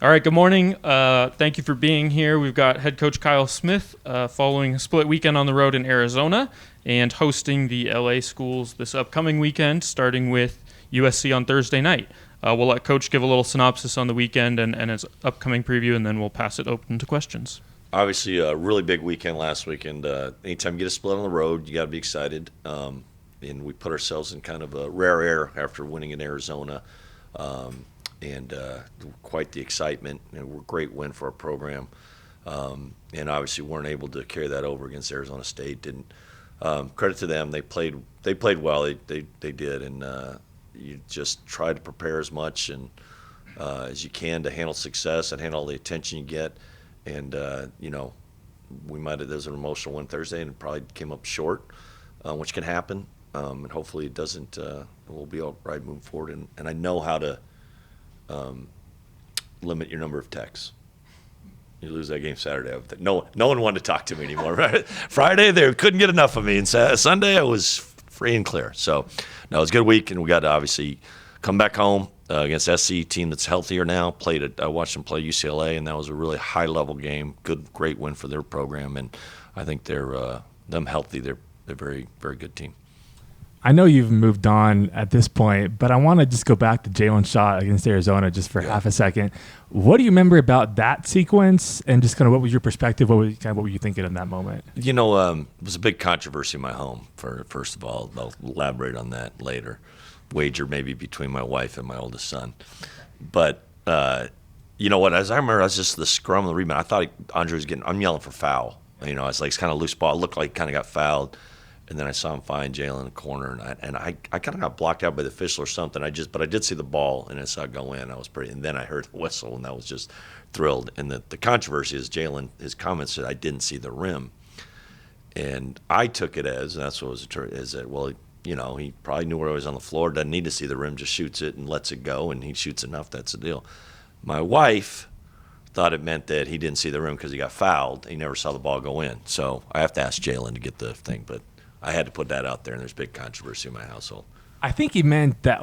All right, good morning. Thank you for being here. We've got head coach Kyle Smith following a split weekend on the road in Arizona and hosting the LA schools this upcoming weekend, starting with USC on Thursday night. We'll let Coach give a little synopsis on the weekend and his upcoming preview, and then we'll pass it open to questions. Obviously, a really big weekend last weekend. Anytime you get a split on the road, you got to be excited. And we put ourselves in kind of a rare air after winning in Arizona. And quite the excitement. A great win for our program. And obviously weren't able to carry that over against Arizona State. Didn't. Credit to them. They played well. They did. And you just try to prepare as much and as you can to handle success and handle all the attention you get. And, we might have, there was an emotional win Thursday and it probably came up short, which can happen. And hopefully it doesn't, we'll be all right moving forward. And I know how to limit your number of texts. You lose that game Saturday. No one wanted to talk to me anymore. Right? Friday, they couldn't get enough of me. And Sunday, I was free and clear. So, no, it was a good week, and we got to obviously come back home against SC, team that's healthier now. I watched them play UCLA, and that was a really high-level game. Great win for their program, and I think they're them healthy. They're a very, very good team. I know you've moved on at this point, but I want to just go back to Jaylen's shot against Arizona just for half a second. What do you remember about that sequence, and just kind of what was your perspective? What were you thinking in that moment? It was a big controversy in my home. First of all, I'll elaborate on that later. Wager maybe between my wife and my oldest son. But you know what? As I remember, I was just the scrum of the rebound. I thought Andre was I'm yelling for foul. I was like, it's kind of loose ball. It looked like he kind of got fouled. And then I saw him find Jaylen in the corner, and I kind of got blocked out by the official or something. But I did see the ball, and I saw it go in. And then I heard the whistle, and I was just thrilled. And the controversy is Jaylen, his comments said I didn't see the rim, and I took it as, and that's what was is that he probably knew where he was on the floor, doesn't need to see the rim, just shoots it and lets it go, and he shoots enough. That's the deal. My wife thought it meant that he didn't see the rim because he got fouled. He never saw the ball go in. So I have to ask Jaylen to get the thing, but I had to put that out there, and there's big controversy in my household. I think he meant that,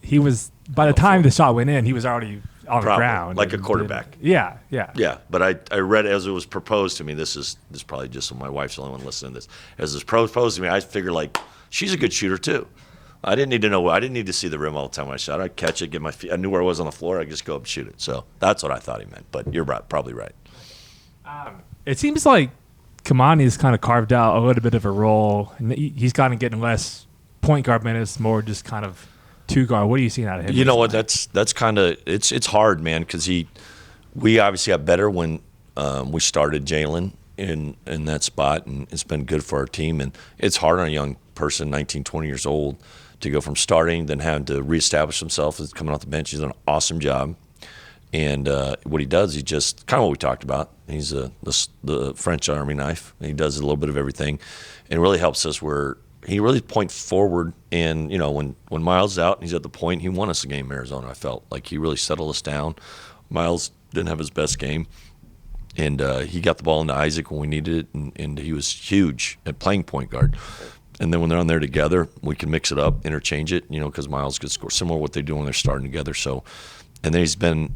he was, by the time the shot went in, he was already on the ground. Like a quarterback. Yeah. Yeah, but I read as it was proposed to me, this is probably just my wife's the only one listening to this. As it was proposed to me, I figured, she's a good shooter too. I didn't need to see the rim all the time when I shot. I'd catch it, get my feet. I knew where I was on the floor. I'd just go up and shoot it. So that's what I thought he meant, but you're probably right. It seems like Kamani's kind of carved out a little bit of a role. He's kind of getting less point guard minutes, more just kind of two guard. What are you seeing out of him? You know what? That's kind of it's hard, man, because we obviously got better when we started Jaylen in that spot, and it's been good for our team. And it's hard on a young person, 19, 20 years old, to go from starting, then having to reestablish himself as coming off the bench. He's done an awesome job. And what he does, he just kind of what we talked about. He's the French Army knife. He does a little bit of everything, and really helps us where he really points forward. And when Miles is out and he's at the point, he won us a game in Arizona. I felt like he really settled us down. Miles didn't have his best game, and he got the ball into Isaac when we needed it, and he was huge at playing point guard. And then when they're on there together, we can mix it up, interchange it, because Miles could score similar to what they do when they're starting together. So, and then he's been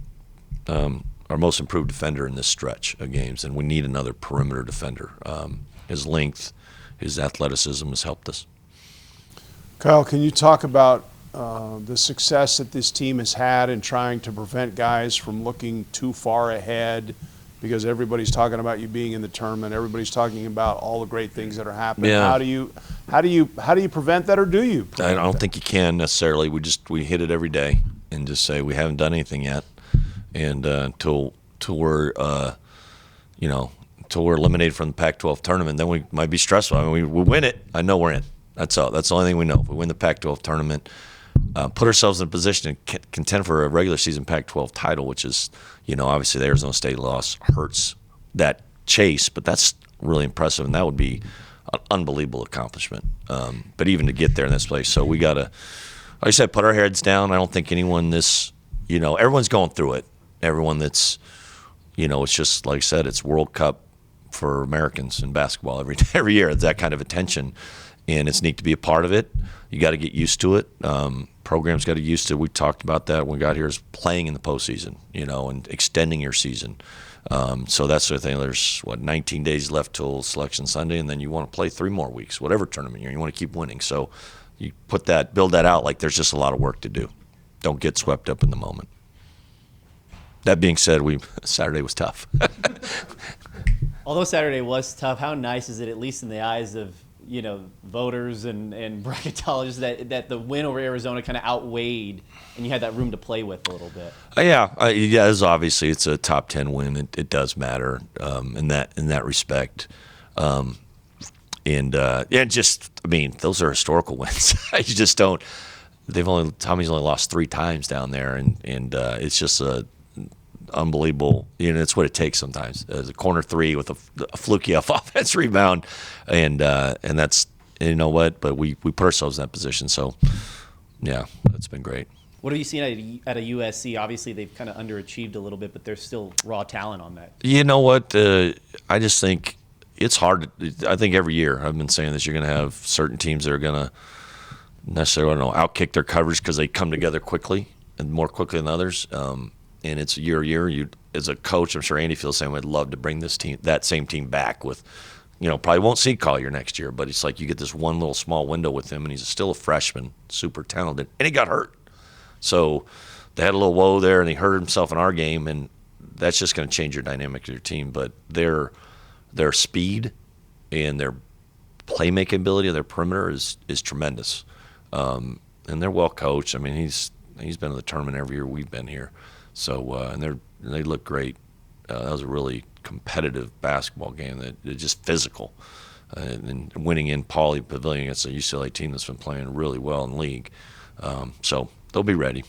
our most improved defender in this stretch of games, and we need another perimeter defender. His length, his athleticism has helped us. Kyle, can you talk about the success that this team has had in trying to prevent guys from looking too far ahead? Because everybody's talking about you being in the tournament, everybody's talking about all the great things that are happening. Yeah. How do you prevent that, or do you? I don't think you can necessarily. We hit it every day and just say we haven't done anything yet. And until we're eliminated from the Pac-12 tournament, then we might be stressful. I mean, we win it, I know we're in. That's all. That's the only thing we know. If we win the Pac-12 tournament, put ourselves in a position to contend for a regular season Pac-12 title, which is, obviously the Arizona State loss hurts that chase, but that's really impressive, and that would be an unbelievable accomplishment. But even to get there in this place, so we got to, like I said, put our heads down. I don't think anyone everyone's going through it. Everyone that's, it's just, like I said, it's World Cup for Americans in basketball every year. It's that kind of attention, and it's neat to be a part of it. You got to get used to it. program's got to used to. We talked about that when we got here, is playing in the postseason, and extending your season. So that's the thing. There's 19 days left till Selection Sunday, and then you want to play 3 more weeks, whatever tournament you're in. You want to keep winning. So you build that out like there's just a lot of work to do. Don't get swept up in the moment. That being said, Saturday was tough. Although Saturday was tough, how nice is it, at least in the eyes of voters and bracketologists, that the win over Arizona kind of outweighed, and you had that room to play with a little bit? As obviously it's a top 10 win. It does matter in that respect. Those are historical wins. You just don't. Tommy's only lost 3 times down there, and it's just unbelievable. It's what it takes sometimes. As a corner 3 with a fluky offense rebound, and that's, but we put ourselves in that position. So yeah, it's been great. What have you seen at a USC? Obviously, they've kind of underachieved a little bit, but there's still raw talent on that. You know what? I just think it's hard. I think every year, I've been saying this, you're going to have certain teams that are going to necessarily, outkick their coverage because they come together quickly and more quickly than others. And it's year. You, as a coach, I'm sure Andy feels the same way. I'd love to bring that same team back with, probably won't see Collier next year, but it's like you get this one little small window with him, and he's still a freshman, super talented, and he got hurt. So they had a little woe there, and he hurt himself in our game, and that's just going to change your dynamic of your team. But their speed and their playmaking ability of their perimeter is tremendous, and they're well coached. I mean, he's been in the tournament every year we've been here. So and they look great. That was a really competitive basketball game. That just physical, and winning in Pauley Pavilion against a UCLA team that's been playing really well in league. So they'll be ready.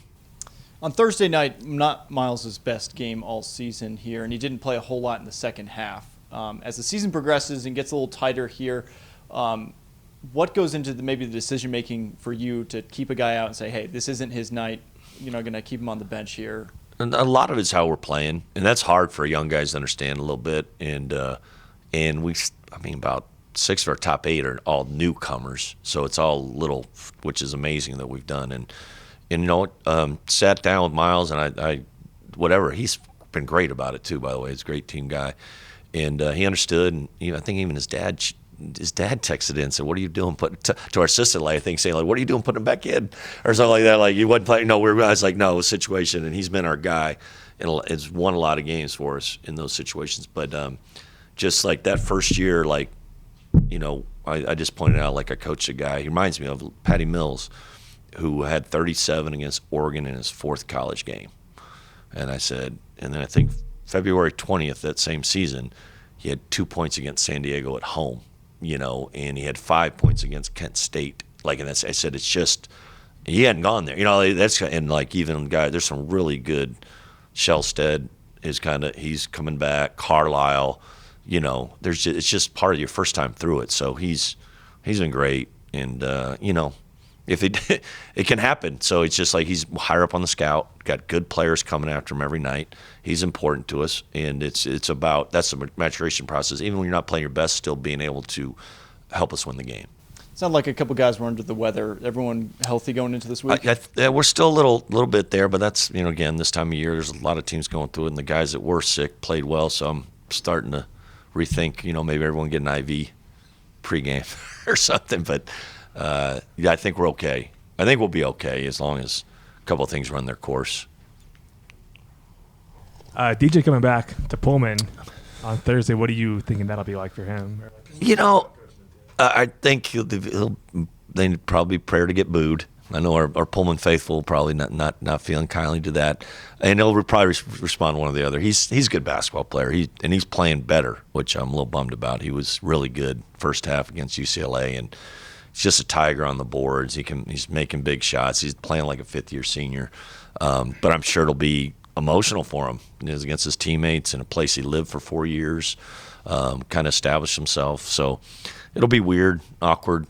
On Thursday night, not Miles' best game all season here, and he didn't play a whole lot in the second half. As the season progresses and gets a little tighter here, what goes into maybe the decision making for you to keep a guy out and say, hey, this isn't his night, going to keep him on the bench here? And a lot of it's how we're playing, and that's hard for young guys to understand a little bit. And about 6 of our top 8 are all newcomers, so it's all little, which is amazing that we've done. And sat down with Miles, and I he's been great about it too. By the way, he's a great team guy, and he understood. And I think even his dad texted in and said, "What are you doing?" To our assistant, saying "What are you doing putting him back in?" or something like that. Like, you wasn't playing. No, I was like, no, situation. And he's been our guy, and it's won a lot of games for us in those situations. But just like that first year, I just pointed out, I coached a guy. He reminds me of Patty Mills, who had 37 against Oregon in his 4th college game. And I said, and then I think February 20th that same season, he had 2 points against San Diego at home, and he had 5 points against Kent State. And I said, it's just, he hadn't gone there. Even guy, there's some really good, Shellstead he's coming back, Carlisle, it's just part of your first time through it. So he's been great. And, if it can happen. So it's just he's higher up on the scout, got good players coming after him every night. He's important to us, and that's the maturation process. Even when you're not playing your best, still being able to help us win the game. Sounded like a couple guys were under the weather. Everyone healthy going into this week? We're still a little bit there, but that's, again, this time of year, there's a lot of teams going through it, and the guys that were sick played well, so I'm starting to rethink, maybe everyone get an IV pregame or something, but I think we're okay. I think we'll be okay as long as a couple of things run their course. DJ coming back to Pullman on Thursday. What are you thinking that'll be like for him? I think they probably prayer to get booed. I know our Pullman faithful will probably not feeling kindly to that, and he'll probably respond one or the other. He's a good basketball player. He's playing better, which I'm a little bummed about. He was really good first half against UCLA, and he's just a tiger on the boards. He's making big shots. He's playing like a 5th-year senior, but I'm sure it'll be emotional for him. He's against his teammates in a place he lived for 4 years, kind of established himself. So it'll be weird, awkward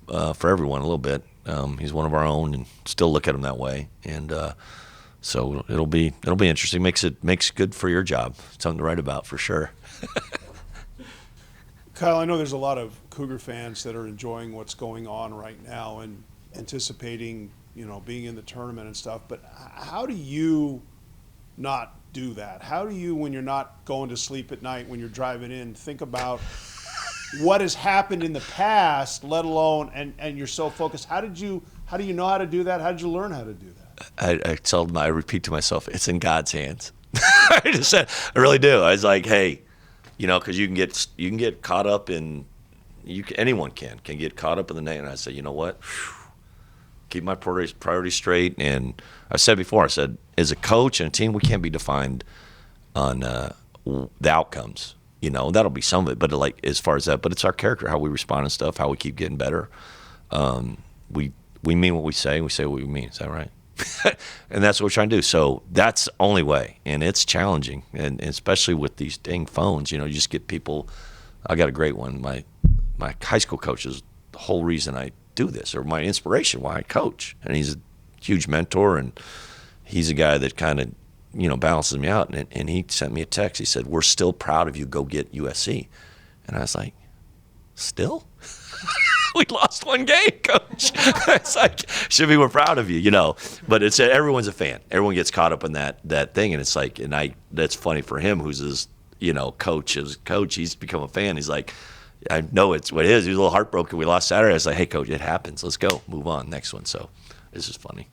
for everyone a little bit. He's one of our own, and still look at him that way. And so it'll be interesting. Makes good for your job. Something to write about for sure. Kyle, I know there's a lot of Cougar fans that are enjoying what's going on right now and anticipating, being in the tournament and stuff. But how do you not do that? How do you, when you're not going to sleep at night, when you're driving in, think about what has happened in the past, let alone, and you're so focused? How do you know how to do that? How did you learn how to do that? I repeat to myself, it's in God's hands. I just said, I really do. I was like, hey, because you can get caught up in, anyone can get caught up in the name. And I said, you know what? Keep my priorities straight. And I said before, I said, as a coach and a team, we can't be defined on the outcomes. That'll be some of it, but as far as that, but it's our character, how we respond and stuff, how we keep getting better. We mean what we say, and we say what we mean. Is that right? And that's what we're trying to do. So that's the only way, and it's challenging, and especially with these dang phones. You just get people. I got a great one. My high school coach is the whole reason I do this, or my inspiration why I coach, and he's a huge mentor, and he's a guy that kind of balances me out. And he sent me a text. He said, "We're still proud of you. Go get USC." And I was like, "Still?" We lost one game, coach. It's like, should be, we're proud of you, But it's everyone's a fan. Everyone gets caught up in that thing, and it's like, that's funny for him, who's his, coach. He's become a fan. He's like, I know it's what it is. He was a little heartbroken. We lost Saturday. I was like, hey, coach, it happens. Let's go, move on, next one. So this is funny.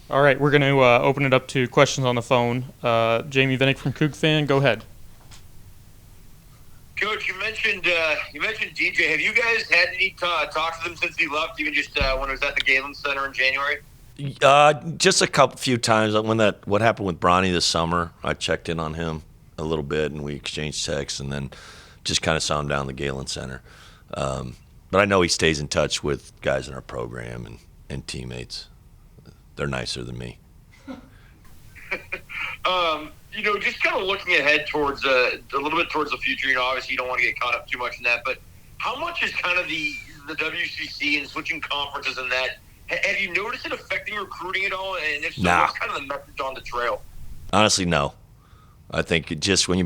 All right, we're going to open it up to questions on the phone. Jamie Vinnick from Coug Fan, go ahead. Coach, you mentioned DJ. Have you guys had any talks with him since he left, even just when it was at the Galen Center in January? Just few times. When what happened with Bronny this summer, I checked in on him a little bit, and we exchanged texts, and then just kind of saw him down the Galen Center. But I know he stays in touch with guys in our program and teammates. They're nicer than me. Just kind of looking ahead towards a little bit towards the future. Obviously you don't want to get caught up too much in that, but how much is kind of the WCC and switching conferences and that? Have you noticed it affecting recruiting at all? And if so, what's kind of the message on the trail? Honestly, no. I think just when you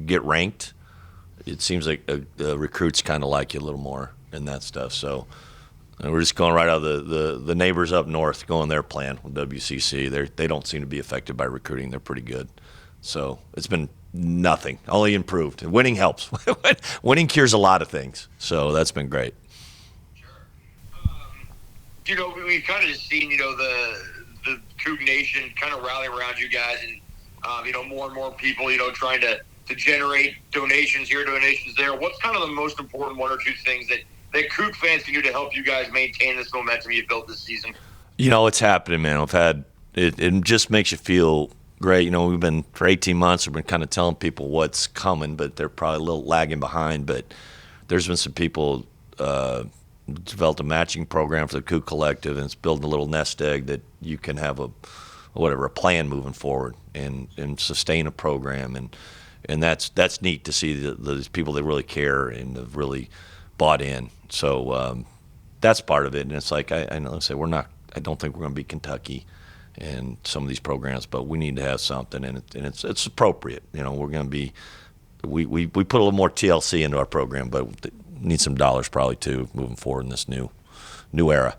get ranked, it seems like recruits kind of like you a little more and that stuff. So we're just going right out of the neighbors up north, going their plan with WCC. They don't seem to be affected by recruiting. They're pretty good. So it's been nothing, only improved. Winning helps. Winning cures a lot of things. So that's been great. Sure. We've kind of just seen, the Coug Nation kind of rally around you guys, and more and more people, trying to generate donations here, donations there. What's kind of the most important one or two things that Coug fans can do to help you guys maintain this momentum you've built this season? It's happening, man. I've had it just makes you feel great. We've been for 18 months. We've been kind of telling people what's coming, but they're probably a little lagging behind. But there's been some people developed a matching program for the Coug Collective, and it's building a little nest egg that you can have a plan moving forward and sustain a program, and that's neat to see those people that really care and have really bought in. So that's part of it, and it's like I know. Say I don't think we're going to be Kentucky and some of these programs, but we need to have something, and it's appropriate. We're going to be we put a little more TLC into our program, but need some dollars probably too moving forward in this new era.